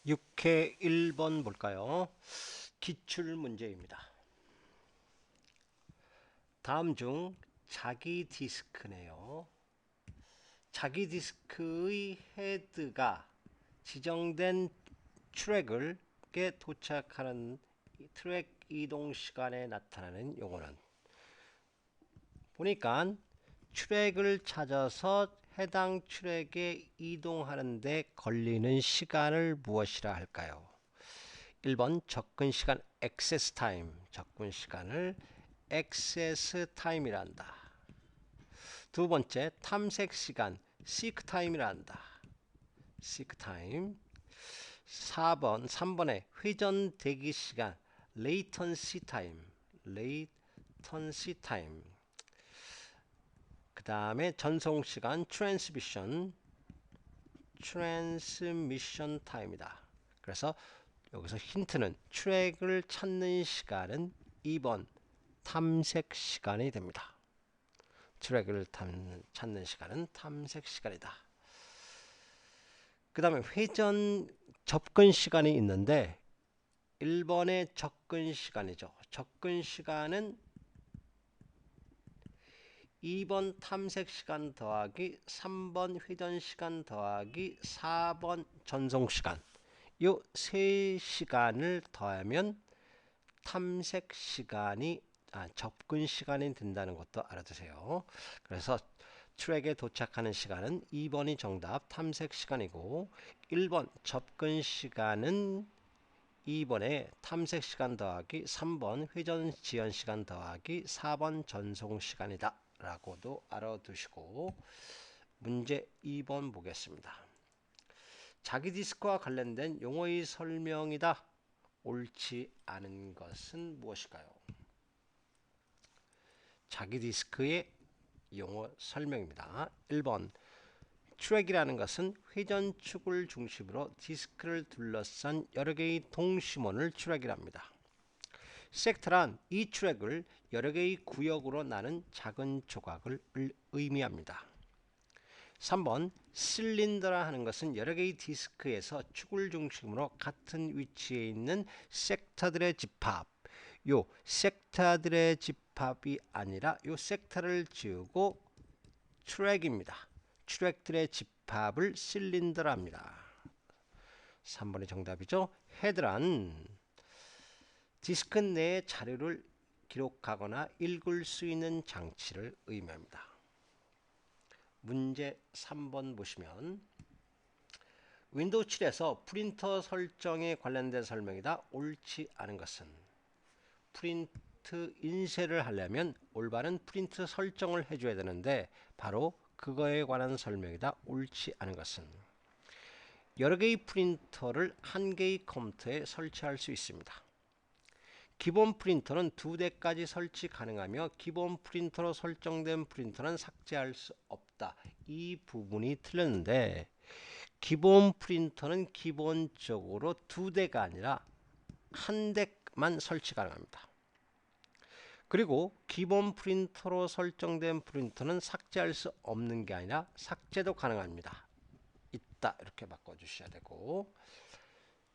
6회 1번 볼까요? 기출문제입니다. 다음 중 자기 디스크네요. 자기 디스크의 헤드가 지정된 트랙에 도착하는 트랙 이동 시간에 나타나는 용어는 보니까 트랙을 찾아서 해당 트랙에 이동하는데 걸리는 시간을 무엇이라 할까요? 1번 접근 시간 액세스 타임, 접근 시간을 액세스 타임이라 한다. 두 번째 탐색 시간 시크 타임이라 한다. 시크 타임. 3번에 회전 대기 시간 레이턴시 타임, 레이턴시 타임. 그 다음에 전송 시간 트랜스미션 타임이다. 그래서 여기서 힌트는 트랙을 찾는 시간은 2번 탐색 시간이 됩니다. 트랙을 찾는 시간은 탐색 시간이다. 그 다음에 회전 접근 시간이 있는데 1번의 접근 시간이죠. 접근 시간은 2번 탐색 시간 더하기 3번 회전 시간 더하기 4번 전송 시간, 요 세 시간을 더하면 탐색 시간이 접근 시간이 된다는 것도 알아두세요. 그래서 트랙에 도착하는 시간은 2번이 정답 탐색 시간이고 1번 접근 시간은 2번에 탐색 시간 더하기 3번 회전 지연 시간 더하기 4번 전송 시간이다 라고도 알아두시고 문제 2번 보겠습니다. 자기 디스크와 관련된 용어의 설명이다. 옳지 않은 것은 무엇일까요? 자기 디스크의 용어 설명입니다. 1번 트랙이라는 것은 회전축을 중심으로 디스크를 둘러싼 여러 개의 동심원을 트랙이랍니다. 섹터란 이 트랙을 여러 개의 구역으로 나눈 작은 조각을 의미합니다. 3번 실린더라 하는 것은 여러 개의 디스크에서 축을 중심으로 같은 위치에 있는 섹터들의 집합. 요 섹터들의 집합이 아니라 요 섹터를 지우고 트랙입니다. 트랙들의 집합을 실린더라 합니다. 3번이 정답이죠. 헤드란 디스크 내에 자료를 기록하거나 읽을 수 있는 장치를 의미합니다. 문제 3번 보시면 윈도우 7에서 프린터 설정에 관련된 설명이다. 옳지 않은 것은 프린트 인쇄를 하려면 올바른 프린트 설정을 해줘야 되는데 바로 그거에 관한 설명이다. 옳지 않은 것은 여러 개의 프린터를 한 개의 컴퓨터에 설치할 수 있습니다. 기본 프린터는 2대까지 설치 가능하며 기본 프린터로 설정된 프린터는 삭제할 수 없다. 이 부분이 틀렸는데 기본 프린터는 기본적으로 2대가 아니라 1대만 설치 가능합니다. 그리고 기본 프린터로 설정된 프린터는 삭제할 수 없는 게 아니라 삭제도 가능합니다. 있다 이렇게 바꿔주셔야 되고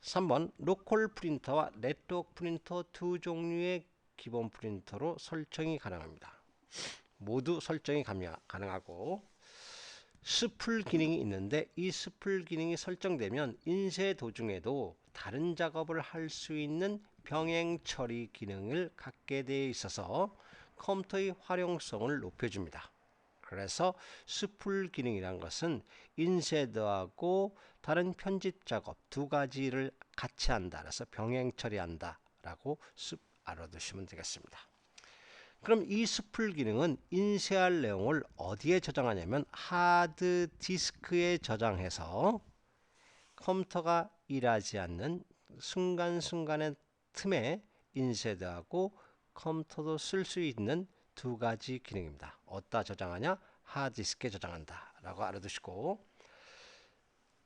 3번 로컬 프린터와 네트워크 프린터 두 종류의 기본 프린터로 설정이 가능합니다. 모두 설정이 가능하고 스풀 기능이 있는데 이 스풀 기능이 설정되면 인쇄 도중에도 다른 작업을 할 수 있는 병행 처리 기능을 갖게 되어 있어서 컴퓨터의 활용성을 높여줍니다. 그래서 스풀 기능이란 것은 인쇄도하고 다른 편집 작업 두 가지를 같이 한다. 그래서 병행 처리한다 라고 알아두시면 되겠습니다. 그럼 이 스풀 기능은 인쇄할 내용을 어디에 저장하냐면 하드 디스크에 저장해서 컴퓨터가 일하지 않는 순간순간의 틈에 인쇄도하고 컴퓨터도 쓸 수 있는 두 가지 기능입니다. 어디다 저장하냐? 하드디스크에 저장한다 라고 알아두시고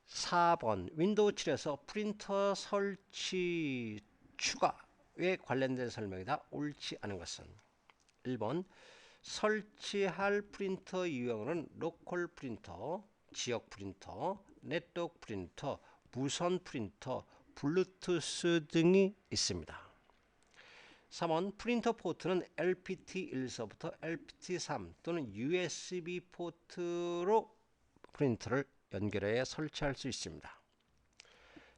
4번 윈도우 7에서 프린터 설치 추가에 관련된 설명이다. 옳지 않은 것은 1번 설치할 프린터 유형은 로컬 프린터, 지역 프린터, 네트워크 프린터, 무선 프린터, 블루투스 등이 있습니다. 3번 프린터 포트는 LPT1서부터 LPT3 또는 USB 포트로 프린터를 연결해 설치할 수 있습니다.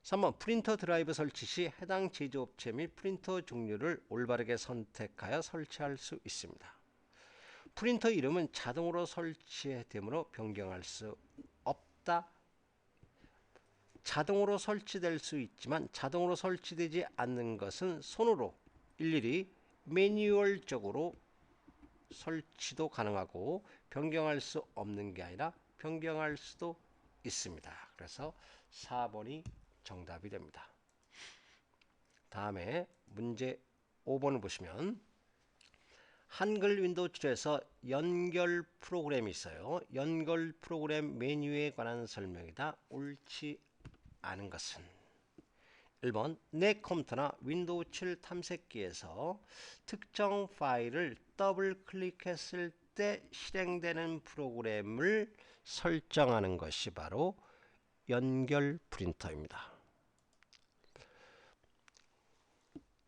3번 프린터 드라이브 설치 시 해당 제조업체 및 프린터 종류를 올바르게 선택하여 설치할 수 있습니다. 프린터 이름은 자동으로 설치되므로 변경할 수 없다. 자동으로 설치될 수 있지만 자동으로 설치되지 않는 것은 손으로 일일이 매뉴얼적으로 설치도 가능하고 변경할 수 없는 게 아니라 변경할 수도 있습니다. 그래서 4번이 정답이 됩니다. 다음에 문제 5번을 보시면 한글 윈도우 7에서 연결 프로그램이 있어요. 연결 프로그램 메뉴에 관한 설명이다. 옳지 않은 것은 1번 내 컴퓨터나 윈도우 7 탐색기에서 특정 파일을 더블 클릭했을 때 실행되는 프로그램을 설정하는 것이 바로 연결 프린터입니다.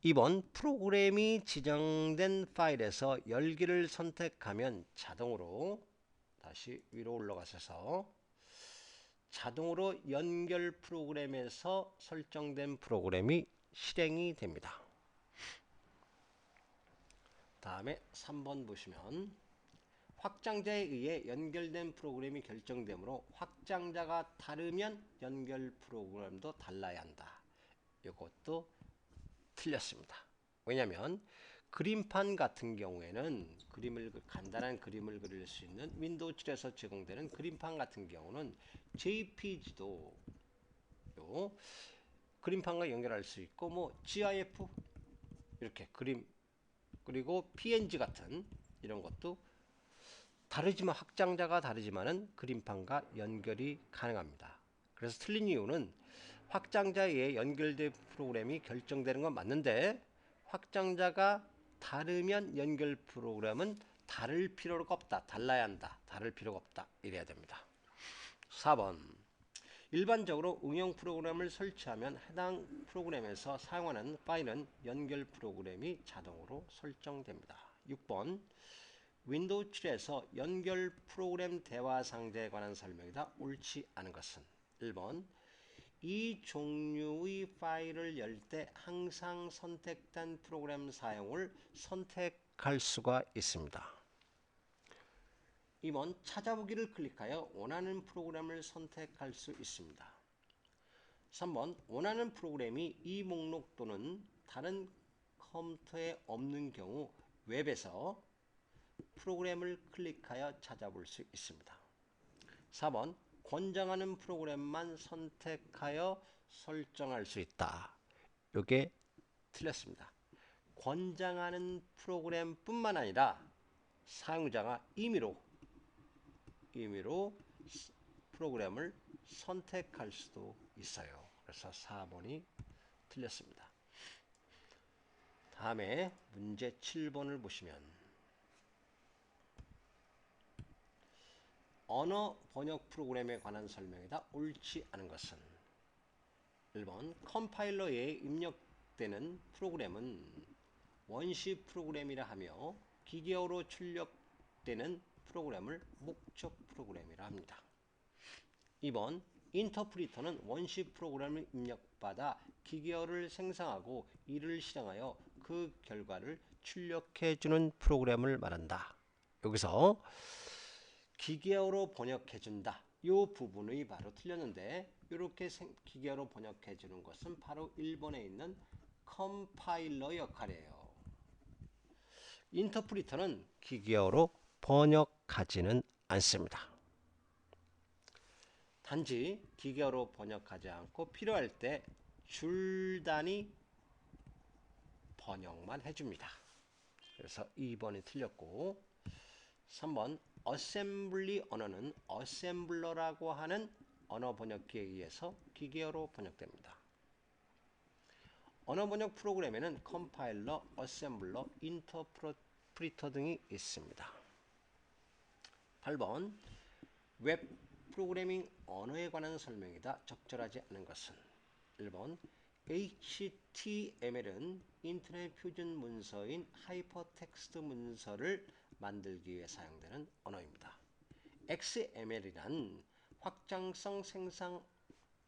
2번 프로그램이 지정된 파일에서 열기를 선택하면 자동으로 다시 위로 올라가셔서 자동으로 연결 프로그램에서 설정된 프로그램이 실행이 됩니다. 다음에 3번 보시면 확장자에 의해 연결된 프로그램이 결정되므로 확장자가 다르면 연결 프로그램도 달라야 한다. 이것도 틀렸습니다. 왜냐하면 그림판 같은 경우에는 간단한 그림을 그릴 수 있는 윈도우 7에서 제공되는 그림판 같은 경우는 JPG도 그림판과 연결할 수 있고 뭐 GIF 이렇게 그림 그리고 PNG 같은 이런 것도 다르지만 확장자가 다르지만은 그림판과 연결이 가능합니다. 그래서 틀린 이유는 확장자에 의해 연결된 프로그램이 결정되는 건 맞는데 확장자가 다르면 연결 프로그램은 다를 필요가 없다. 달라야 한다. 다를 필요가 없다. 이래야 됩니다. 4번 일반적으로 응용 프로그램을 설치하면 해당 프로그램에서 사용하는 파일은 연결 프로그램이 자동으로 설정됩니다. 6번 윈도우 7에서 연결 프로그램 대화 상자에 관한 설명이다. 옳지 않은 것은 1번 이 종류의 파일을 열 때 항상 선택된 프로그램 사용을 선택할 수가 있습니다. 2번 찾아보기를 클릭하여 원하는 프로그램을 선택할 수 있습니다. 3번 원하는 프로그램이 이 목록 또는 다른 컴퓨터에 없는 경우 웹에서 프로그램을 클릭하여 찾아볼 수 있습니다. 4번 권장하는 프로그램만 선택하여 설정할 수 있다. 이게 틀렸습니다. 권장하는 프로그램뿐만 아니라 사용자가 임의로 프로그램을 선택할 수도 있어요. 그래서 4번이 틀렸습니다. 다음에 문제 7번을 보시면 언어 번역 프로그램에 관한 설명이다. 옳지 않은 것은 1번 컴파일러에 입력되는 프로그램은 원시 프로그램이라 하며 기계어로 출력되는 프로그램을 목적 프로그램이라 합니다. 2번 인터프리터는 원시 프로그램을 입력받아 기계어를 생성하고 이를 실행하여 그 결과를 출력해주는 프로그램을 말한다. 여기서 기계어로 번역해준다. 이 부분이 바로 틀렸는데 이렇게 기계어로 번역해주는 것은 바로 1번에 있는 컴파일러 역할이에요. 인터프리터는 기계어로 번역하지는 않습니다. 단지 기계어로 번역하지 않고 필요할 때 줄단위 번역만 해줍니다. 그래서 2번이 틀렸고 3번 어셈블리 언어는 어셈블러라고 하는 언어 번역기에 의해서 기계어로 번역됩니다. 언어 번역 프로그램에는 컴파일러, 어셈블러, 인터프리터 등이 있습니다. 8번 웹 프로그래밍 언어에 관한 설명이다. 적절하지 않은 것은 1번 HTML은 인터넷 표준 문서인 하이퍼텍스트 문서를 만들기 위해 사용되는 언어입니다. XML이란 확장성 생성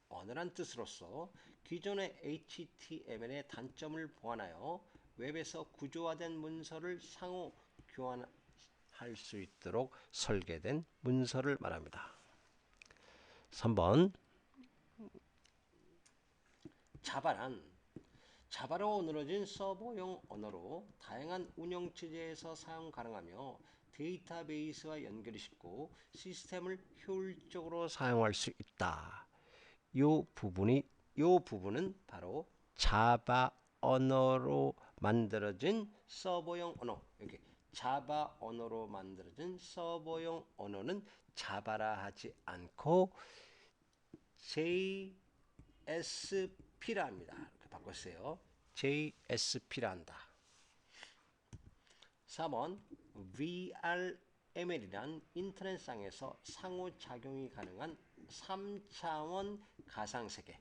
언어란 뜻으로서 기존의 HTML의 단점을 보완하여 웹에서 구조화된 문서를 상호 교환할 수 있도록 설계된 문서를 말합니다. 3번 자바로 어느러진 서버용 언어로 다양한 운영 체제에서 사용 가능하며 데이터베이스와 연결이 쉽고 시스템을 효율적으로 사용할 수 있다. 요 부분은 바로 자바 언어로 만들어진 서버용 언어. 여기 자바 언어로 만들어진 서버용 언어는 자바라 하지 않고 JSP라 합니다. 이렇게 바꿨어요. JSP라 한다. 4번 VRML이란 인터넷상에서 상호작용이 가능한 3차원 가상세계,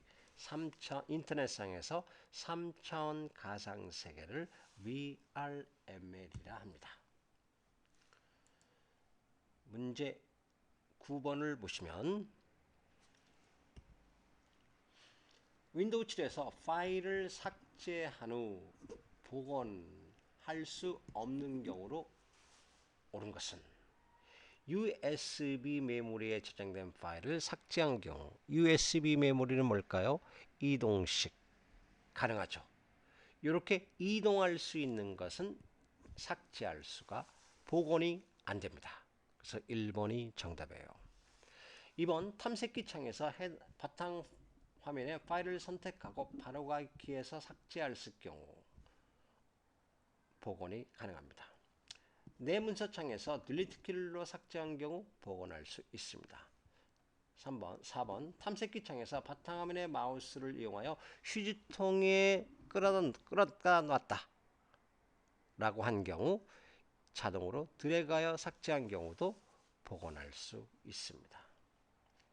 인터넷상에서 3차원 가상세계를 VRML이라 합니다. 문제 9번을 보시면 윈도우 7에서 파일을 삭제한 후 복원할 수 없는 경우로 옳은 것은 USB 메모리에 저장된 파일을 삭제한 경우 USB 메모리는 뭘까요? 이동식 가능하죠. 이렇게 이동할 수 있는 것은 삭제할 수가 복원이 안 됩니다. 그래서 1번이 정답이에요. 2번 탐색기 창에서 바탕 화면에 파일을 선택하고 바로가기에서 삭제할 경우 복원이 가능합니다. 내 문서창에서 딜리트 키로 삭제한 경우 복원할 수 있습니다. 4번 탐색기 창에서 바탕화면에 마우스를 이용하여 휴지통에 끌어다 놨다 라고 한 경우 자동으로 드래그하여 삭제한 경우도 복원할 수 있습니다.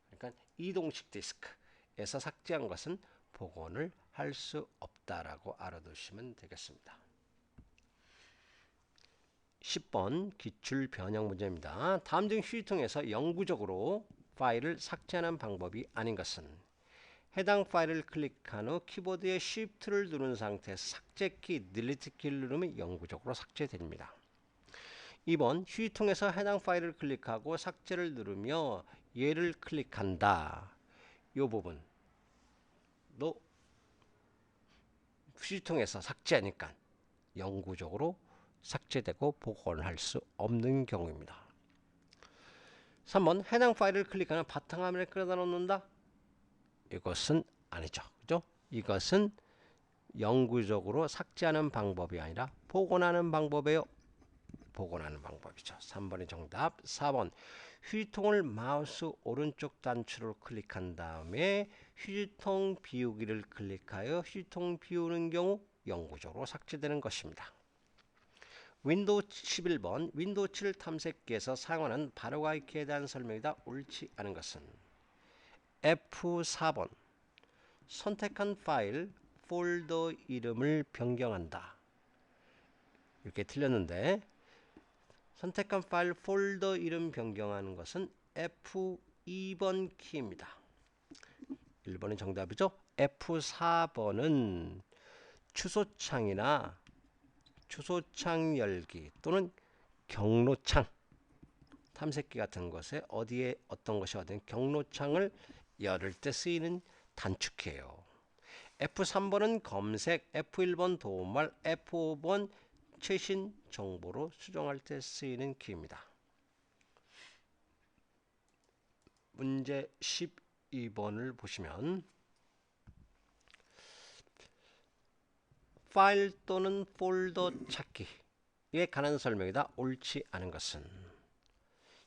그러니까 이동식 디스크에서 삭제한 것은 복원을 할 수 없다라고 알아두시면 되겠습니다. 10번 기출 변형 문제입니다. 다음 중 휴지통에서 영구적으로 파일을 삭제하는 방법이 아닌 것은 해당 파일을 클릭한 후 키보드의 Shift를 누른 상태에서 삭제키, 딜리트 키를 누르면 영구적으로 삭제됩니다. 2번 휴지통에서 해당 파일을 클릭하고 삭제를 누르며 얘를 클릭한다. 이 부분도 휴지통에서 삭제하니까 영구적으로 삭제되고 복원할 수 없는 경우입니다. 3번 해당 파일을 클릭하면 바탕화면에 끌어다 놓는다. 이것은 아니죠. 그죠? 이것은 영구적으로 삭제하는 방법이 아니라 복원하는 방법이에요. 복원하는 방법이죠. 3번이 정답. 4번 휴지통을 마우스 오른쪽 단추로 클릭한 다음에 휴지통 비우기를 클릭하여 휴지통 비우는 경우 영구적으로 삭제되는 것입니다. 윈도우 11번 윈도우 7 탐색기에서 사용하는 바로가기에 대한 설명이다. 옳지 않은 것은 F4번 선택한 파일 폴더 이름을 변경한다. 이렇게 틀렸는데 선택한 파일 폴더 이름 변경하는 것은 F2번 키입니다. 1번이 정답이죠. F4번은 주소창이나 주소창 열기 또는 경로창 탐색기 같은 것에 어디에 어떤 것이 어떤 경로창을 열을 때 쓰이는 단축키예요. F3번은 검색, F1번 도움말, F5번 최신 정보로 수정할 때 쓰이는 키입니다. 문제 12번을 보시면 파일 또는 폴더 찾기에 관한 설명이다. 옳지 않은 것은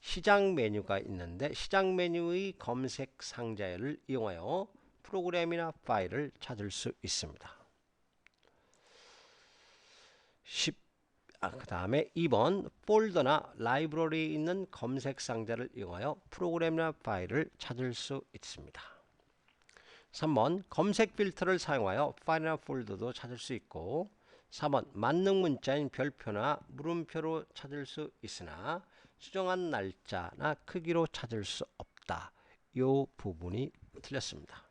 시작 메뉴가 있는데 시작 메뉴의 검색 상자를 이용하여 프로그램이나 파일을 찾을 수 있습니다. 그 다음에 2번 폴더나 라이브러리에 있는 검색 상자를 이용하여 프로그램이나 파일을 찾을 수 있습니다. 3번 검색 필터를 사용하여 파일이나 폴더도 찾을 수 있고 4번 만능 문자인 별표나 물음표로 찾을 수 있으나 수정한 날짜나 크기로 찾을 수 없다. 이 부분이 틀렸습니다.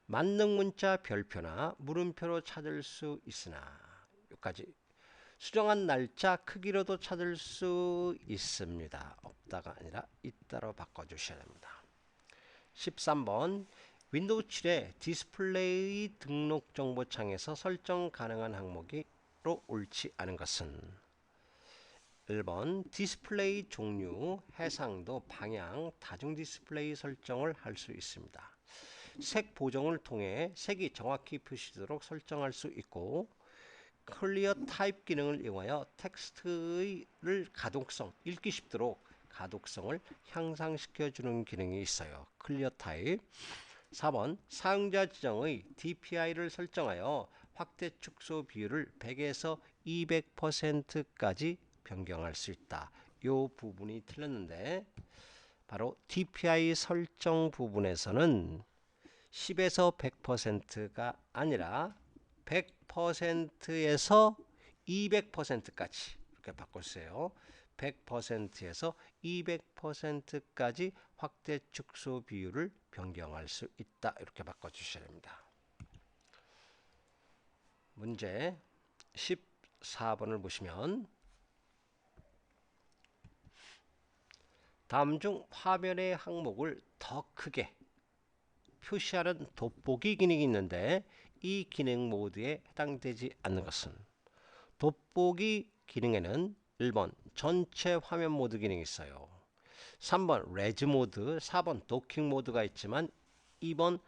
만능 문자 별표나 물음표로 찾을 수 있으나 여기까지 수정한 날짜 크기로도 찾을 수 있습니다. 없다가 아니라 있다로 바꿔주셔야 됩니다. 13번 윈도우 7의 디스플레이 등록 정보 창에서 설정 가능한 항목으로 옳지 않은 것은 1번 디스플레이 종류, 해상도, 방향, 다중 디스플레이 설정을 할 수 있습니다. 색 보정을 통해 색이 정확히 표시되도록 설정할 수 있고 클리어 타입 기능을 이용하여 텍스트를 가독성, 읽기 쉽도록 가독성을 향상시켜 주는 기능이 있어요. 클리어 타입. 4번 사용자 지정의 DPI를 설정하여 확대 축소 비율을 100에서 200%까지 변경할 수 있다. 이 부분이 틀렸는데 바로 DPI 설정 부분에서는 10에서 100%가 아니라 100%에서 200%까지 이렇게 바꿨어요. 100%에서 200%까지 확대 축소 비율을 변경할 수 있다. 이렇게 바꿔주셔야 됩니다. 문제 14번을 보시면 다음 중 화면의 항목을 더 크게 표시하는 돋보기 기능이 있는데 이 기능 모드에 해당되지 않는 것은 돋보기 기능에는 1번 전체 화면 모드 기능이 있어요. 3번 레즈 모드, 4번 도킹 모드가 있지만 2번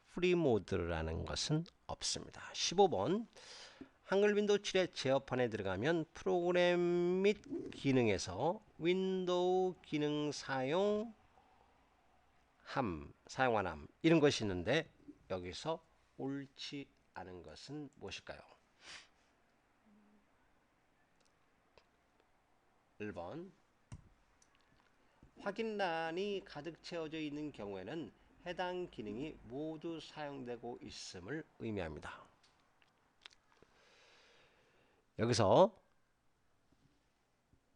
프리 모드라는 것은 없습니다. 15번 한글 윈도우 7의 제어판에 들어가면 프로그램 및 기능에서 윈도우 기능 사용함, 사용한함 이런 것이 있는데 여기서 옳지 않은 것은 무엇일까요? 1번 확인란이 가득 채워져 있는 경우에는 해당 기능이 모두 사용되고 있음을 의미합니다. 여기서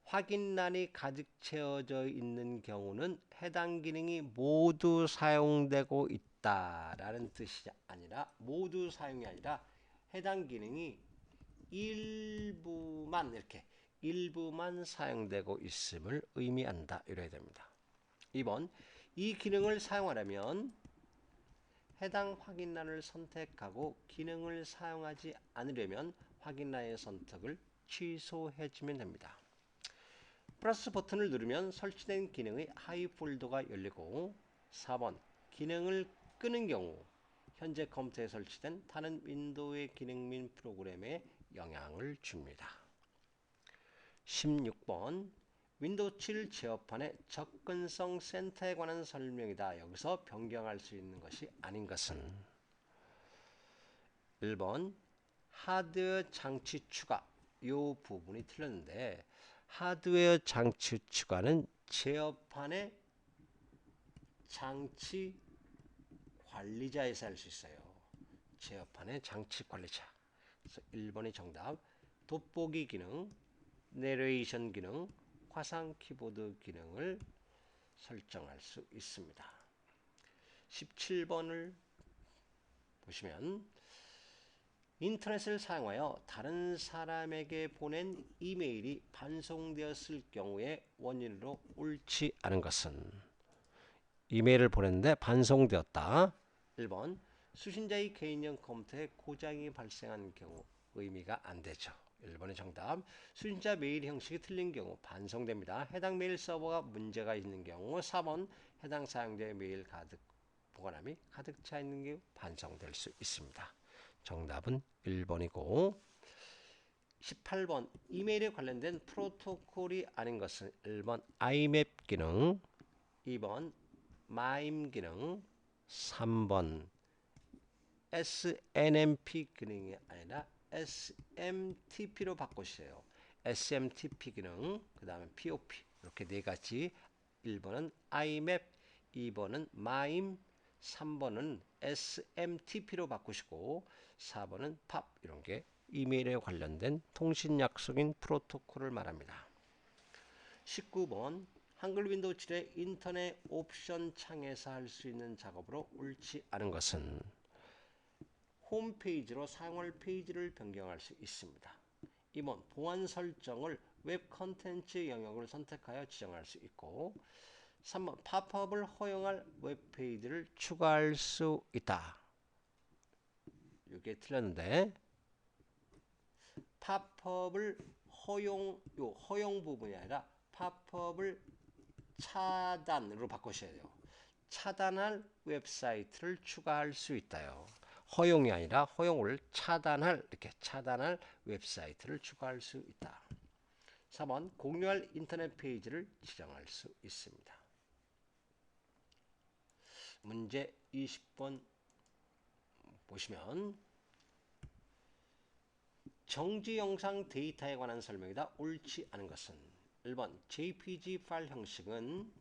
확인란이 가득 채워져 있는 경우는 해당 기능이 모두 사용되고 있다라는 뜻이 아니라 모두 사용이 아니라 해당 기능이 일부만 이렇게 일부만 사용되고 있음을 의미한다. 이래야 됩니다. 2번 이 기능을 사용하려면 해당 확인란을 선택하고 기능을 사용하지 않으려면 확인란의 선택을 취소해 주면 됩니다. 플러스 버튼을 누르면 설치된 기능의 하위 폴더가 열리고 4번 기능을 끄는 경우 현재 컴퓨터에 설치된 다른 윈도우의 기능 및 프로그램에 영향을 줍니다. 16번 윈도우 7 제어판의 접근성 센터에 관한 설명이다. 여기서 변경할 수 있는 것이 아닌 것은 1번 하드웨어 장치 추가 이 부분이 틀렸는데 하드웨어 장치 추가는 제어판의 장치 관리자에서 할 수 있어요. 제어판의 장치 관리자. 그래서 1번이 정답. 돋보기 기능, 내레이션 기능, 화상 키보드 기능을 설정할 수 있습니다. 17번을 보시면 인터넷을 사용하여 다른 사람에게 보낸 이메일이 반송되었을 경우의 원인으로 옳지 않은 것은 이메일을 보냈는데 반송되었다. 1번 수신자의 개인용 컴퓨터에 고장이 발생한 경우 의미가 안 되죠. 1번의 정답. 수신자 메일 형식이 틀린 경우 반송됩니다. 해당 메일 서버가 문제가 있는 경우 4번 해당 사용자의 메일 가득 보관함이 가득 차 있는 경우 반송될 수 있습니다. 정답은 1번이고 18번 이메일에 관련된 프로토콜이 아닌 것은 1번 IMAP 기능, 2번 MIME 기능, 3번 SNMP 기능이 아니라 SMTP로 바꾸세요. SMTP 기능, 그 다음에 POP 이렇게 네 가지. 1번은 IMAP, 2번은 MIME, 3번은 SMTP로 바꾸시고 4번은 POP 이런 게 이메일에 관련된 통신 약속인 프로토콜을 말합니다. 19번 한글 윈도우 7의 인터넷 옵션 창에서 할 수 있는 작업으로 옳지 않은 것은 홈페이지로 사용할 페이지를 변경할 수 있습니다. 2번 보안 설정을 웹 컨텐츠 영역을 선택하여 지정할 수 있고 3번 팝업을 허용할 웹페이지를 추가할 수 있다. 이게 틀렸는데 팝업을 허용 부분이 아니라 팝업을 차단으로 바꾸셔야 돼요. 차단할 웹사이트를 추가할 수 있다요. 허용이 아니라 허용을 이렇게 차단할 웹사이트를 추가할 수 있다. 4번 공유할 인터넷 페이지를 지정할 수 있습니다. 문제 20번 보시면 정지 영상 데이터에 관한 설명이다. 옳지 않은 것은 1번 JPG 파일 형식은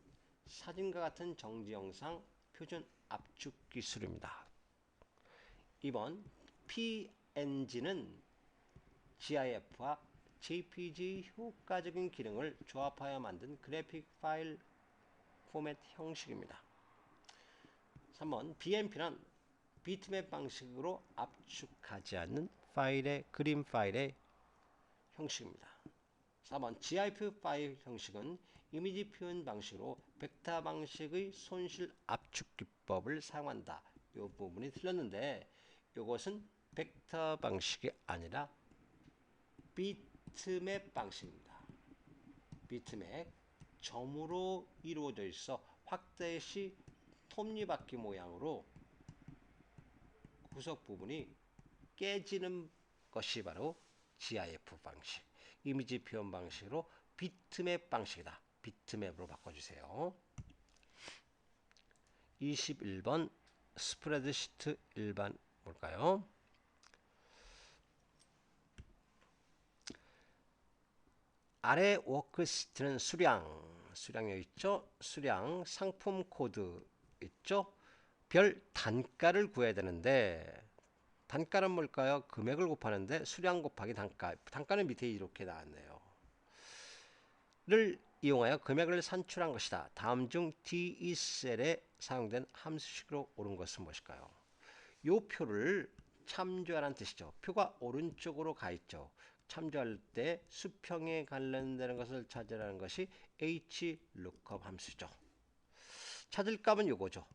사진과 같은 정지 영상 표준 압축 기술입니다. 2번 PNG는 GIF와 JPG 효과적인 기능을 조합하여 만든 그래픽 파일 포맷 형식입니다. 3번 BMP는 비트맵 방식으로 압축하지 않는 그림 파일의 형식입니다. 4번 GIF 파일 형식은 이미지 표현 방식으로 벡터 방식의 손실 압축 기법을 사용한다. 이 부분이 틀렸는데 이것은 벡터 방식이 아니라 비트맵 방식입니다. 비트맵 점으로 이루어져 있어 확대 시 톱니바퀴 모양으로 구석 부분이 깨지는 것이 바로 GIF 방식, 이미지 표현 방식으로 비트맵 방식이다. 비트맵으로 바꿔주세요. 21번 스프레드시트 일반 볼까요? 아래 워크시트는 수량 여기 있죠? 수량, 상품 코드 있죠? 별 단가를 구해야 되는데 단가는 뭘까요? 금액을 곱하는데 수량 곱하기 단가는 밑에 이렇게 나왔네요. 를 이용하여 금액을 산출한 것이다. 다음 중 DE셀에 사용된 함수식으로 옳은 것은 무엇일까요? 요 표를 참조하라는 뜻이죠. 표가 오른쪽으로 가 있죠. 참조할 때 수평에 관련되는 것을 찾으라는 것이 HLOOKUP 함수죠. 찾을 값은 요거죠.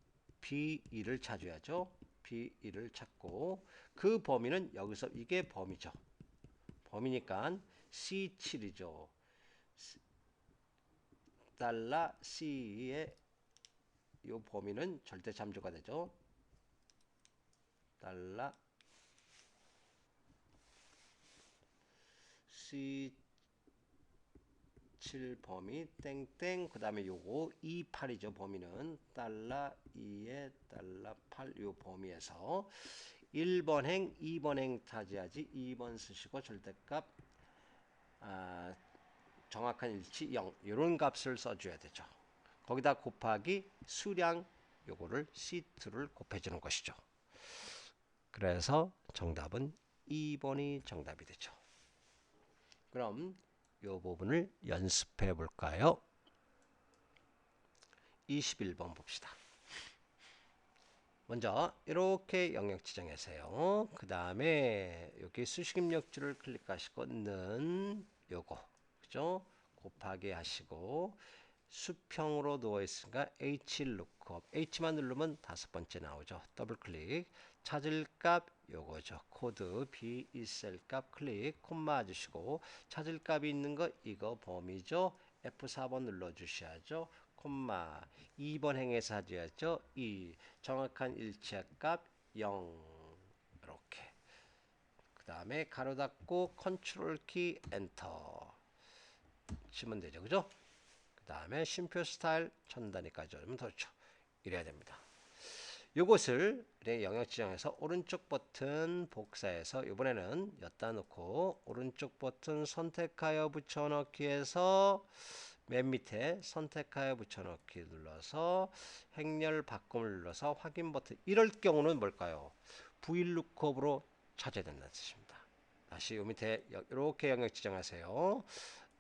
B2를 찾아야죠. B2를 찾고 그 범위는 여기서 이게 범위죠. 범위니까 C7이죠. 달러 C의 요 범위는 절대 참조가 되죠. 달러 C7 범위 땡땡 그 다음에 요거 28이죠. 범위는 달러 2에 달러 8 요 범위에서 1번 행 2번 행 차지하지 2번 쓰시고 절대값 정확한 일치 0 이런 값을 써줘야 되죠. 거기다 곱하기 수량 요거를 C2를 곱해주는 것이죠. 그래서 정답은 2번이 정답이 되죠. 그럼 이 부분을 연습해 볼까요? 21번 봅시다. 먼저 이렇게 영역 지정하세요. 그 다음에 여기 수식 입력줄을 클릭하시고 는 요거 그죠? 곱하기 하시고 수평으로 누워 있으니까 HLOOKUP H만 누르면 5번째 나오죠. 더블 클릭 찾을 값 요거죠. 코드 B1셀 값 클릭 콤마 주시고 찾을 값이 있는 거 이거 범위죠. F4번 눌러 주셔야죠. 콤마 2번 행에서 하셔야죠. 2 정확한 일치할 값 0 이렇게 그 다음에 가로 닫고 컨트롤 키 엔터 치면 되죠. 그죠? 그 다음에 쉼표 스타일 천 단위까지 오면 더 좋죠. 이래야 됩니다. 요것을 영역 지정해서 오른쪽 버튼 복사해서 이번에는 엿다 놓고 오른쪽 버튼 선택하여 붙여넣기에서 맨 밑에 선택하여 붙여넣기 눌러서 행렬 바꿈을 눌러서 확인 버튼. 이럴 경우는 뭘까요? VLOOKUP으로 찾아야 된다는 뜻입니다. 다시 요 밑에 이렇게 영역 지정하세요.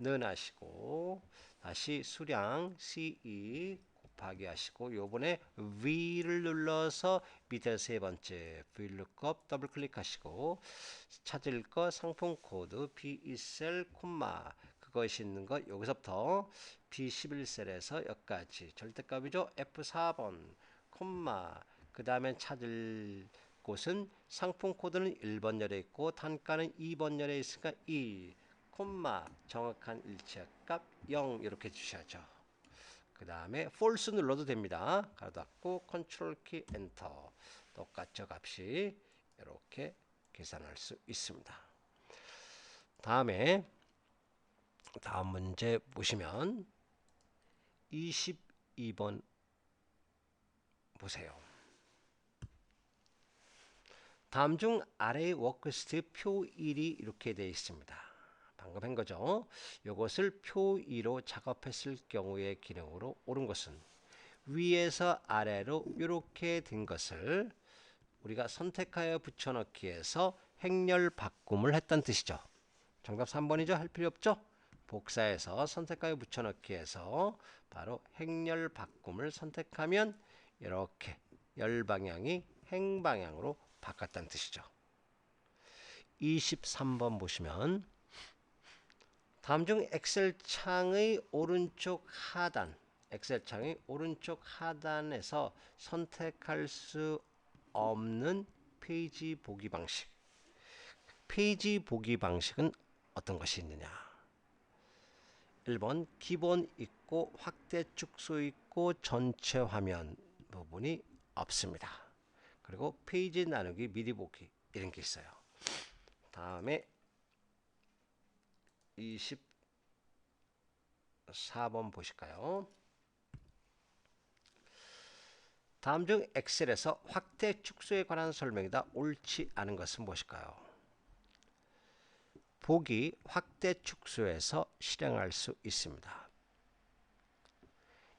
는 하시고 다시 수량 CE 곱하기 하시고 요번에 V를 눌러서 밑에 세 번째 VLOOKUP 더블 클릭하시고 찾을 거 상품 코드 B2셀 콤마 그것이 있는 것 여기서부터 B11셀에서 여기까지 절대값이죠. F4번 콤마 그 다음에 찾을 곳은 상품 코드는 1번 열에 있고 단가는 2번 열에 있으니까 2 콤마 정확한 일치값 0 이렇게 주셔야죠. 그 다음에 false 눌러도 됩니다. 가로 닫고 컨트롤 키 엔터 똑같죠. 값이 이렇게 계산할 수 있습니다. 다음 문제 보시면 22번 보세요. 다음 중 아래의 워크시트 표 1이 이렇게 되어 있습니다. 방금 한 거죠. 이것을 표 2로 작업했을 경우의 기능으로 옳은 것은 위에서 아래로 이렇게 된 것을 우리가 선택하여 붙여넣기해서 행렬 바꿈을 했다는 뜻이죠. 정답 3번이죠. 할 필요 없죠. 복사해서 선택하여 붙여넣기해서 바로 행렬 바꿈을 선택하면 이렇게 열 방향이 행 방향으로 바꿨다는 뜻이죠. 23번 보시면 다음 중 엑셀 창의 오른쪽 하단에서 선택할 수 없는 페이지 보기 방식. 페이지 보기 방식은 어떤 것이 있느냐? 1번 기본 있고 확대 축소 있고 전체 화면 부분이 없습니다. 그리고 페이지 나누기 미리 보기 이런 게 있어요. 다음에 24번 보실까요? 다음 중 엑셀에서 확대 축소에 관한 설명이다. 옳지 않은 것은 무엇일까요? 보기 확대 축소에서 실행할 수 있습니다.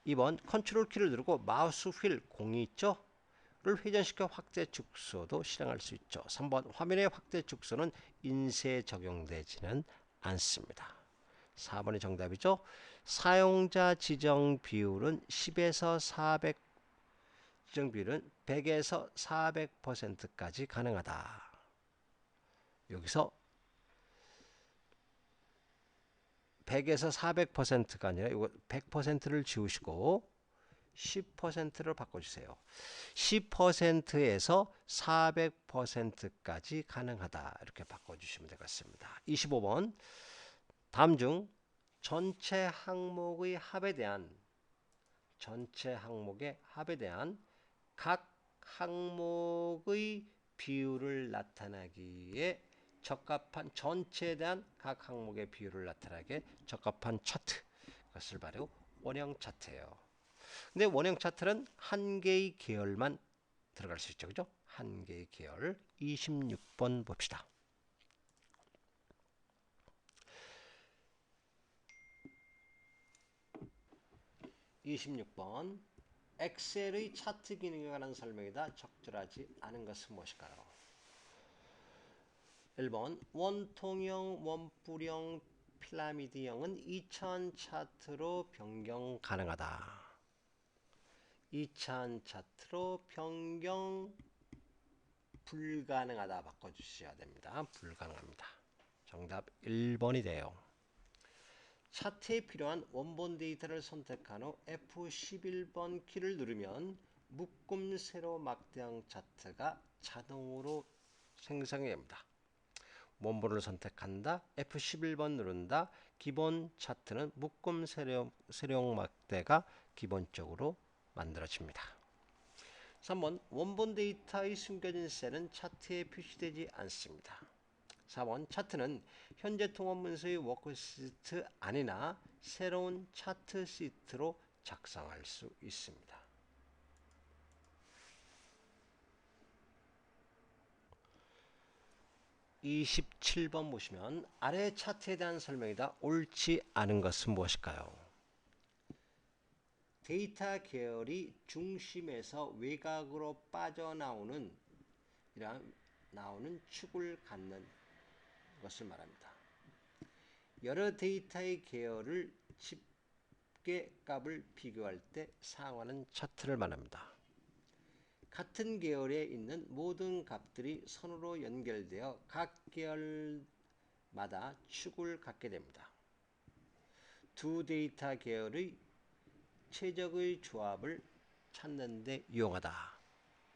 2번 컨트롤 키를 누르고 마우스 휠 공이 있죠? 를 회전시켜 확대 축소도 실행할 수 있죠. 3번 화면의 확대 축소는 인쇄에 적용되지는 않습니다. 4번이 정답이죠. 사용자 지정 비율은 10에서 400 지정 비율은 100에서 400%까지 가능하다. 여기서 100에서 400%가 아니라 이거 100%를 지우시고 10%를 바꿔주세요. 10%에서 400%까지 가능하다. 이렇게 바꿔주시면 되겠습니다. 25번 다음 중 전체 항목의 합에 대한 각 항목의 비율을 나타내기에 적합한 전체에 대한 각 항목의 비율을 나타내기에 적합한 차트. 그것을 바로 원형 차트예요. 근데 원형 차트는 한 개의 계열만 들어갈 수 있죠. 그죠? 한 개의 계열. 26번 봅시다. 26번 엑셀의 차트 기능에 관한 설명이다. 적절하지 않은 것은 무엇일까요? 1번 원통형, 원뿔형, 피라미드형은 2차원 차트로 변경 가능하다. 2차원 차트로 변경 불가능하다 바꿔주셔야 됩니다. 불가능합니다. 정답 1번이 돼요. 차트에 필요한 원본 데이터를 선택한 후 F11번 키를 누르면 묶음 세로 막대형 차트가 자동으로 생성이 됩니다. 원본을 선택한다. F11번 누른다. 기본 차트는 묶음 세로 막대가 기본적으로 만들어집니다. 3번 원본 데이터의 숨겨진 셀은 차트에 표시되지 않습니다. 4번 차트는 현재 통합 문서의 워크시트 아니나 새로운 차트 시트로 작성할 수 있습니다. 27번 보시면 아래 차트에 대한 설명이다. 옳지 않은 것은 무엇일까요? 데이터 계열이 중심에서 외곽으로 빠져나오는 축을 갖는 것을 말합니다. 여러 데이터의 계열을 집계값을 비교할 때 사용하는 차트를 말합니다. 같은 계열에 있는 모든 값들이 선으로 연결되어 각 계열마다 축을 갖게 됩니다. 두 데이터 계열의 최적의 조합을 찾는 데 유용하다.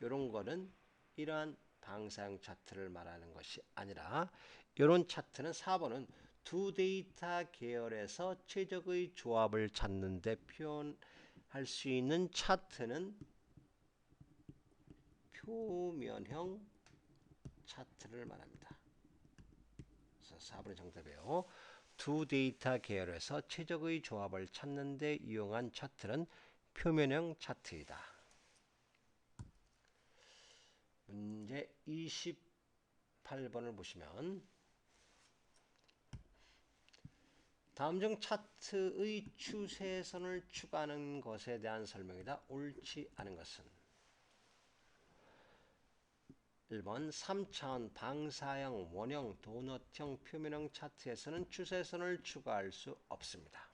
이런 거는 이러한 방사형 차트를 말하는 것이 아니라 이런 차트는 4번은 두 데이터 계열에서 최적의 조합을 찾는 데 표현할 수 있는 차트는 표면형 차트를 말합니다. 그래서 4번의 정답이에요. 두 데이터 계열에서 최적의 조합을 찾는 데 이용한 차트는 표면형 차트이다. 문제 28번을 보시면 다음 중 차트의 추세선을 추구하는 것에 대한 설명이다. 옳지 않은 것은 1번 3차원 방사형, 원형, 도넛형, 표면형 차트에서는 추세선을 추구할 수 없습니다.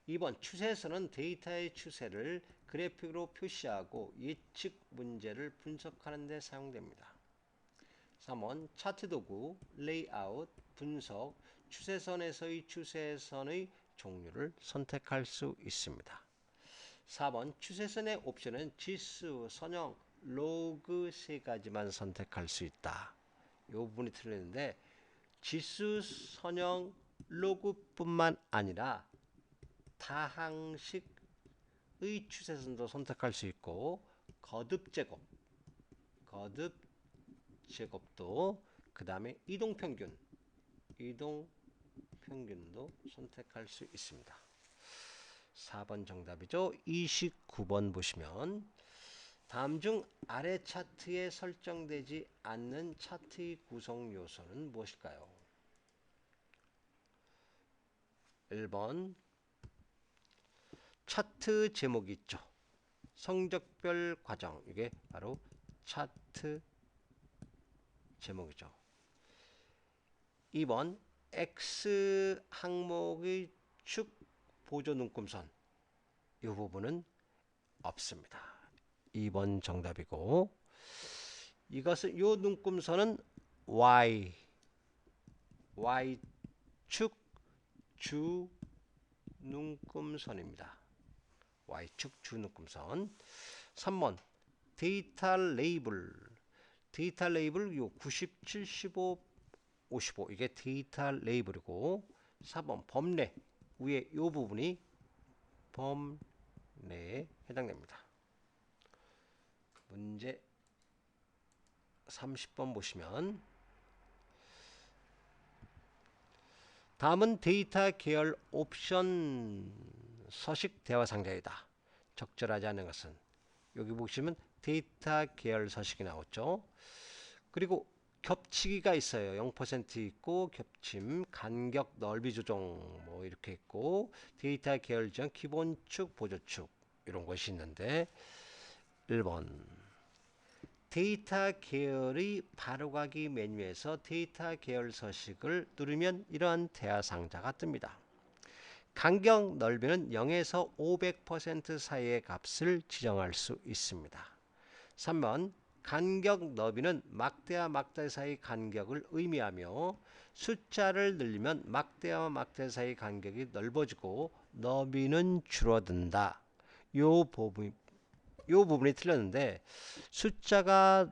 2번 추세선은 데이터의 추세를 그래픽으로 표시하고 예측 문제를 분석하는 데 사용됩니다. 3번 차트 도구, 레이아웃, 분석, 추세선에서의 추세선의 종류를 선택할 수 있습니다. 4번 추세선의 옵션은 지수, 선형, 로그 세 가지만 선택할 수 있다. 이 부분이 틀리는데 지수, 선형, 로그뿐만 아니라 다항식의 추세선도 선택할 수 있고 거듭 제곱도 그 다음에 이동평균도 선택할 수 있습니다. 4번 정답이죠. 29번 보시면 다음 중 아래 차트에 설정되지 않는 차트의 구성 요소는 무엇일까요? 1번 차트 제목이 있죠. 성적별 과정, 이게 바로 차트 제목이죠. 2번 X 항목의 축 보조 눈금선, 이 부분은 없습니다. 2번 정답이고 이것은 요 눈금선은 Y축 주 눈금선입니다. Y축 주 눈금선. 3번 데이터 레이블 요 90, 75, 55 이게 데이터 레이블이고 4번 범례 위에 요 부분이 범례에 해당됩니다. 문제 30번 보시면 다음은 데이터 계열 옵션 서식 대화 상자이다. 적절하지 않은 것은 여기 보시면 데이터 계열 서식이 나왔죠. 그리고 겹치기가 있어요. 0% 있고 겹침, 간격 넓이 조정 뭐 이렇게 있고 데이터 계열 지정 기본축, 보조축 이런 것이 있는데 1번 데이터 계열의 바로가기 메뉴에서 데이터 계열 서식을 누르면 이러한 대화 상자가 뜹니다. 간격 넓이는 0에서 500% 사이의 값을 지정할 수 있습니다. 3번 간격 너비는 막대와 막대 사이 간격을 의미하며 숫자를 늘리면 막대와 막대 사이 간격이 넓어지고 너비는 줄어든다. 요 부분이 틀렸는데 숫자가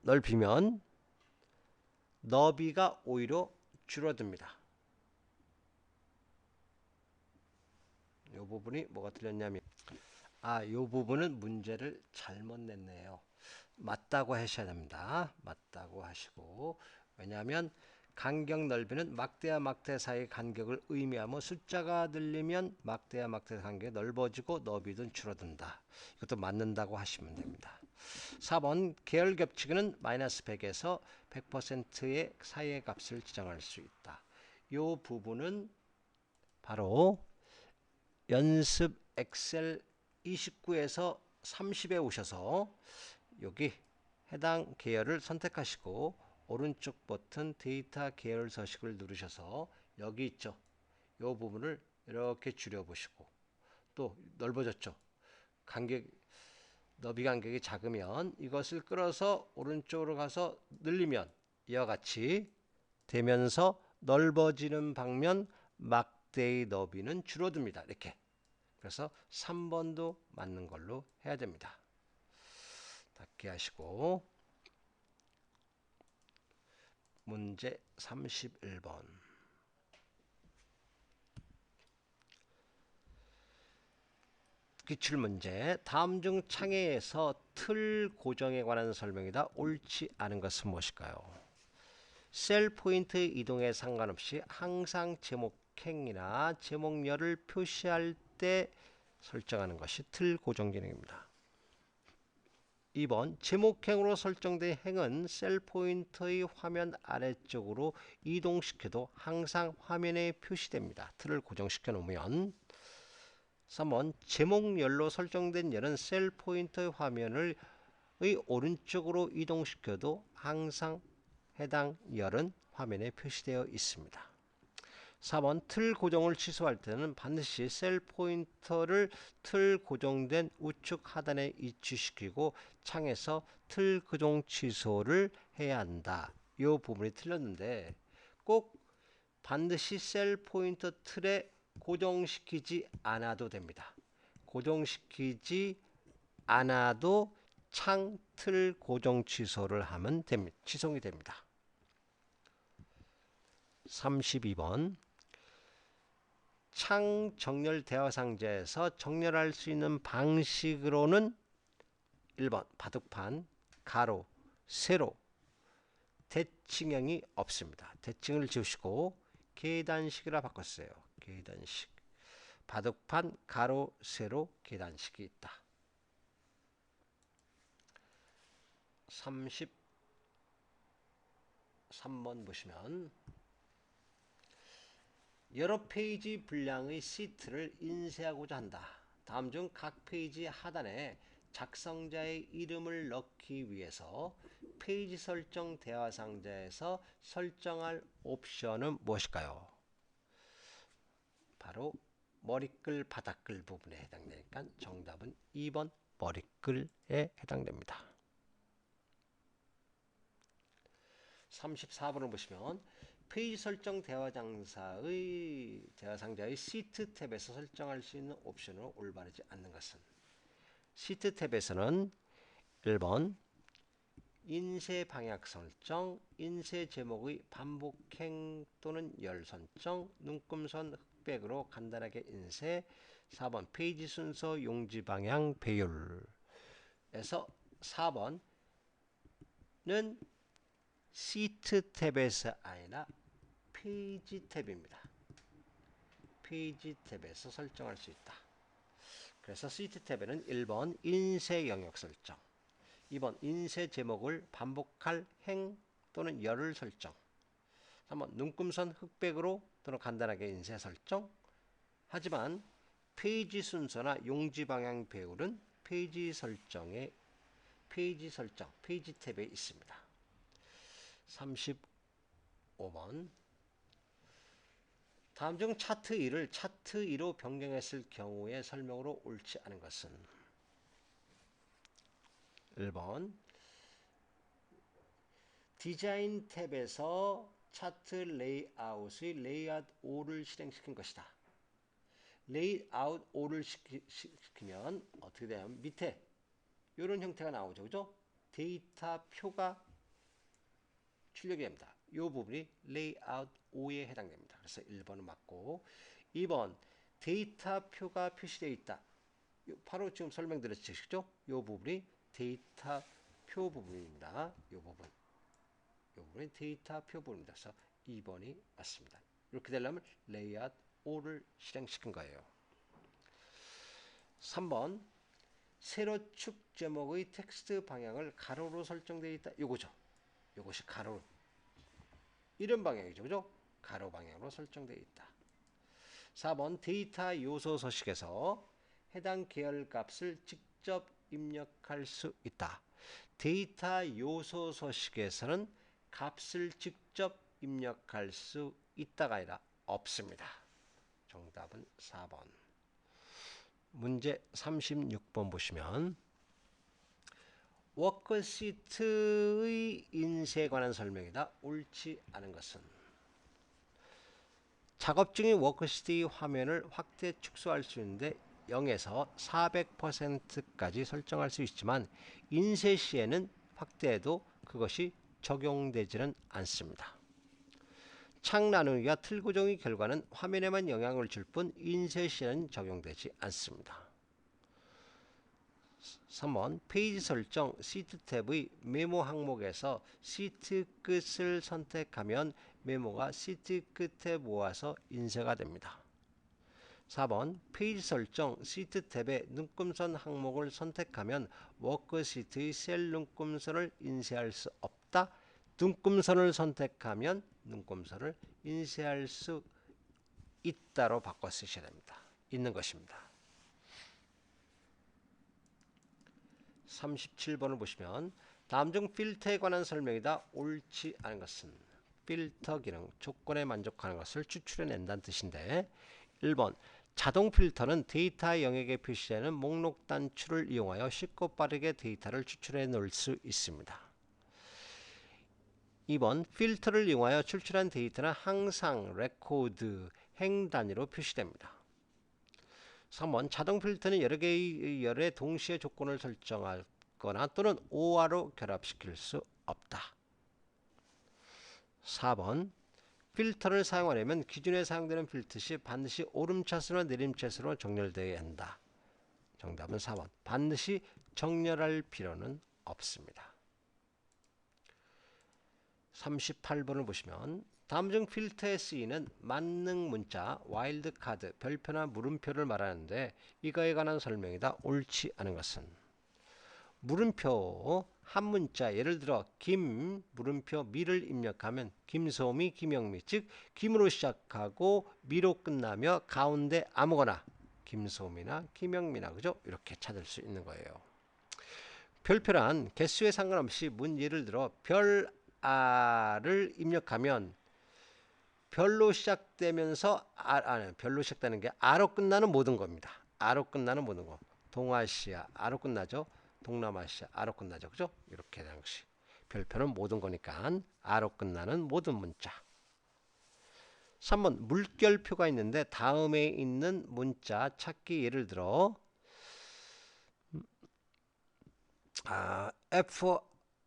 넓히면 너비가 오히려 줄어듭니다. 요 부분이 뭐가 틀렸냐면 요 부분은 문제를 잘못 냈네요. 맞다고 하셔야 됩니다. 맞다고 하시고 왜냐하면 간격 넓이는 막대와 막대 사이의 간격을 의미하며 숫자가 늘리면 막대와 막대 간격이 넓어지고 너비는 줄어든다. 이것도 맞는다고 하시면 됩니다. 4번 계열 겹치기는 마이너스 100에서 100%의 사이의 값을 지정할 수 있다. 이 부분은 바로 연습 엑셀 29에서 30에 오셔서 여기 해당 계열을 선택하시고 오른쪽 버튼 데이터 계열 서식을 누르셔서 여기 있죠. 이 부분을 이렇게 줄여보시고 또 넓어졌죠. 너비 간격이 작으면 이것을 끌어서 오른쪽으로 가서 늘리면 이와 같이 되면서 넓어지는 방면 막대의 너비는 줄어듭니다. 이렇게. 그래서 3번도 맞는 걸로 해야 됩니다. 닫기 하시고 문제 31번. 기출문제. 다음 중 창에서 틀 고정에 관한 설명이다. 옳지 않은 것은 무엇일까요? 셀 포인트 이동에 상관없이 항상 제목행이나 제목열을 표시할 때 설정하는 것이 틀 고정 기능입니다. 2번 제목행으로 설정된 행은 셀 포인터의 화면 아래쪽으로 이동시켜도 항상 화면에 표시됩니다. 틀을 고정시켜 놓으면. 3번 제목열로 설정된 열은 셀 포인터의 화면을 오른쪽으로 이동시켜도 항상 해당 열은 화면에 표시되어 있습니다. 4번 틀 고정을 취소할 때는 반드시 셀 포인터를 틀 고정된 우측 하단에 위치시키고 창에서 틀 고정 취소를 해야 한다. 이 부분이 틀렸는데 꼭 반드시 셀 포인터 틀에 고정시키지 않아도 됩니다. 고정시키지 않아도 창 틀 고정 취소를 하면 됩니다. 취소이 됩니다. 32번 창 정렬 대화 상자에서 정렬할 수 있는 방식으로는 1번 바둑판, 가로, 세로, 대칭형이 없습니다. 대칭을 지우시고 계단식이라 바꿨어요. 계단식. 바둑판, 가로, 세로, 계단식이 있다. 33번 보시면 여러 페이지 분량의 시트를 인쇄하고자 한다. 다음 중 각 페이지 하단에 작성자의 이름을 넣기 위해서 페이지 설정 대화 상자에서 설정할 옵션은 무엇일까요? 바로 머리글 바닥글 부분에 해당되니까 정답은 2번 머리글에 해당됩니다. 34번을 보시면 페이지 설정 대화 상자의 시트 탭에서 설정할 수 있는 옵션으로 올바르지 않는 것은 시트 탭에서는 1번 인쇄 방향 설정, 인쇄 제목의 반복행 또는 열 설정, 눈금선 흑백으로 간단하게 인쇄. 4번 페이지 순서 용지 방향 배열에서 4번은 시트 탭에서 아니라 페이지 탭입니다. 페이지 탭에서 설정할 수 있다. 그래서 시트 탭에는 1번 인쇄 영역 설정, 2번 인쇄 제목을 반복할 행 또는 열을 설정, 3번 눈금선 흑백으로 또는 간단하게 인쇄 설정. 하지만 페이지 순서나 용지 방향 배열은 페이지 설정, 페이지 탭에 있습니다. 35번 다음 중 차트 1을 차트 2로 변경했을 경우의 설명으로 옳지 않은 것은 1번 디자인 탭에서 차트 레이아웃의 레이아웃 5를 실행시킨 것이다. 레이아웃 5를 시키면 어떻게 되냐면 밑에 이런 형태가 나오죠. 그죠? 데이터 표가 출력이 됩니다. 이 부분이 레이아웃 5에 해당됩니다. 그래서 1번은 맞고 2번 데이터 표가 표시되어 있다. 바로 지금 설명드렸죠. 이 부분이 데이터 표 부분입니다. 이 부분이 데이터 표 부분입니다. 그래서 2번이 맞습니다. 이렇게 되려면 레이아웃 5를 실행시킨 거예요. 3번 세로축 제목의 텍스트 방향을 가로로 설정되어 있다. 요거죠. 요것이 가로. 이런 방향이죠. 그죠? 가로 방향으로 설정되어 있다. 4번 데이터 요소 서식에서 해당 계열 값을 직접 입력할 수 있다. 데이터 요소 서식에서는 값을 직접 입력할 수 있다가 아니라 없습니다. 정답은 4번. 문제 36번 보시면 워크시트의 인쇄에 관한 설명이다. 옳지 않은 것은 작업 중인 워크시트의 화면을 확대 축소할 수 있는데 0에서 400%까지 설정할 수 있지만 인쇄 시에는 확대해도 그것이 적용되지는 않습니다. 창 나누기와 틀 고정의 결과는 화면에만 영향을 줄 뿐 인쇄 시에는 적용되지 않습니다. 3번 페이지 설정 시트 탭의 메모 항목에서 시트 끝을 선택하면 메모가 시트 끝에 모아서 인쇄가 됩니다. 4번 페이지 설정 시트 탭의 눈금선 항목을 선택하면 워크시트의 셀 눈금선을 인쇄할 수 없다. 눈금선을 선택하면 눈금선을 인쇄할 수 있다로 바꿔 쓰셔야 됩니다. 있는 것입니다. 37번을 보시면 다음 중 필터에 관한 설명이다. 옳지 않은 것은 필터 기능, 조건에 만족하는 것을 추출해낸다는 뜻인데 1번 자동 필터는 데이터 영역에 표시되는 목록 단추를 이용하여 쉽고 빠르게 데이터를 추출해 놓을 수 있습니다. 2번 필터를 이용하여 추출한 데이터는 항상 레코드, 행 단위로 표시됩니다. 3번 자동 필터는 여러 개의 열의 동시에 조건을 설정하거나 또는 OR로 결합시킬 수 없다. 4번 필터를 사용하려면 기존에 사용되는 필터 시 반드시 오름차수나 내림차수로 정렬되어야 한다. 정답은 4번. 반드시 정렬할 필요는 없습니다. 38번을 보시면 다음 중 필터에 쓰이는 만능 문자, 와일드 카드, 별표나 물음표를 말하는데 이거에 관한 설명이다. 옳지 않은 것은 물음표 한 문자 예를 들어 김 물음표 미를 입력하면 김소미, 김영미 즉 김으로 시작하고 미로 끝나며 가운데 아무거나 김소미나 김영미나 그죠? 이렇게 찾을 수 있는 거예요. 별표란 개수에 상관없이 문 예를 들어 별아를 입력하면 별로 시작되면서 별로 시작되는 게 아로 끝나는 모든 겁니다. 아로 끝나는 모든 거. 동아시아 아로 끝나죠. 동남아시아 아로 끝나죠. 그죠? 이렇게 되는 것이. 별표는 모든 거니까 아로 끝나는 모든 문자. 3번 물결표가 있는데 다음에 있는 문자 찾기 예를 들어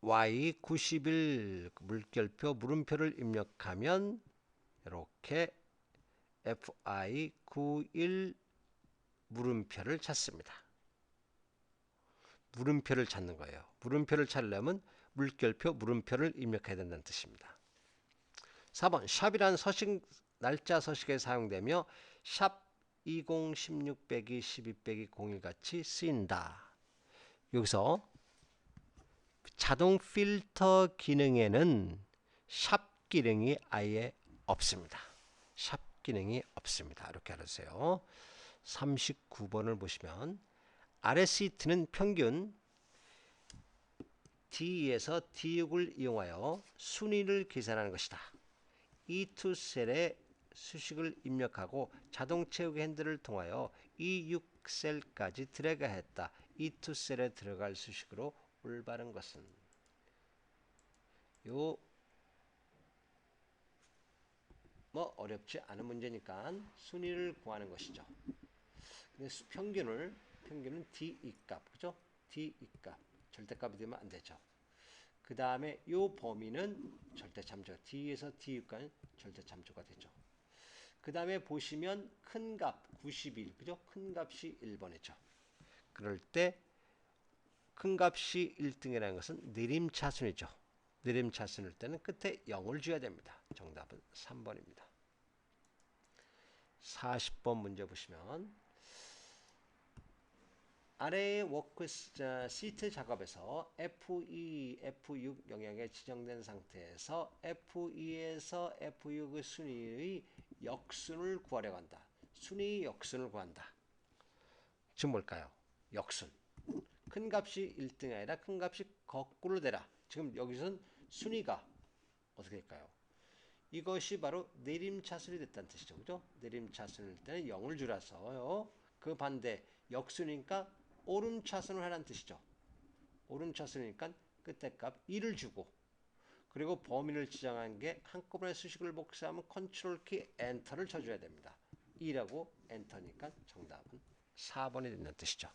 FY91 물결표 물음표를 입력하면 이렇게 FI91 물음표를 찾습니다. 물음표를 찾는 거예요. 물음표를 찾으려면 물결표 물음표를 입력해야 된다는 뜻입니다. 4번 샵이란 서식 날짜 서식에 사용되며 샵 2016 빼기 12 빼기 01 같이 쓰인다. 여기서 자동 필터 기능에는 샵 기능이 아예 없습니다. 샵 기능이 없습니다. 이렇게 알아주세요. 39번을 보시면 아래 시트는 평균 D2에서 D6을 이용하여 순위를 계산하는 것이다. E2 셀에 수식을 입력하고 자동 채우기 핸들을 통하여 E6 셀까지 드래그했다. E2 셀에 들어갈 수식으로 올바른 것은 뭐 어렵지 않은 문제니까 순위를 구하는 것이죠. 근데 평균은 D2 값, 그죠? D2 값 절대값이 되면 안 되죠. 그 다음에 요 범위는 절대참조, D에서 D6까지 절대참조가 되죠. 그 다음에 보시면 큰 값 91, 그죠? 큰 값이 1번이죠. 그럴 때 큰 값이 1등이라는 것은 내림차순이죠. 내림차순일 때는 끝에 0을 줘야 됩니다. 정답은 3번입니다. 40번 문제 보시면 아래의 워크 시트 작업에서 F2, F6 영역에 지정된 상태에서 F2에서 F6의 순위의 역순을 구하려고 한다. 순위 역순을 구한다. 지금 뭘까요? 역순. 큰 값이 1등이 아니라 큰 값이 거꾸로 되라. 지금 여기서는 순위가 어떻게 될까요? 이것이 바로 내림차순이 됐다는 뜻이죠. 그죠? 내림차순일 때는 0을 줄여서요. 그 반대 역순이니까 오름차순을 하라는 뜻이죠. 오름차순이니까 끝에 값 2를 주고 그리고 범위를 지정한 게 한꺼번에 수식을 복사하면 컨트롤 키 엔터를 쳐줘야 됩니다. 2라고 엔터니까 정답은 4번이 된다는 뜻이죠.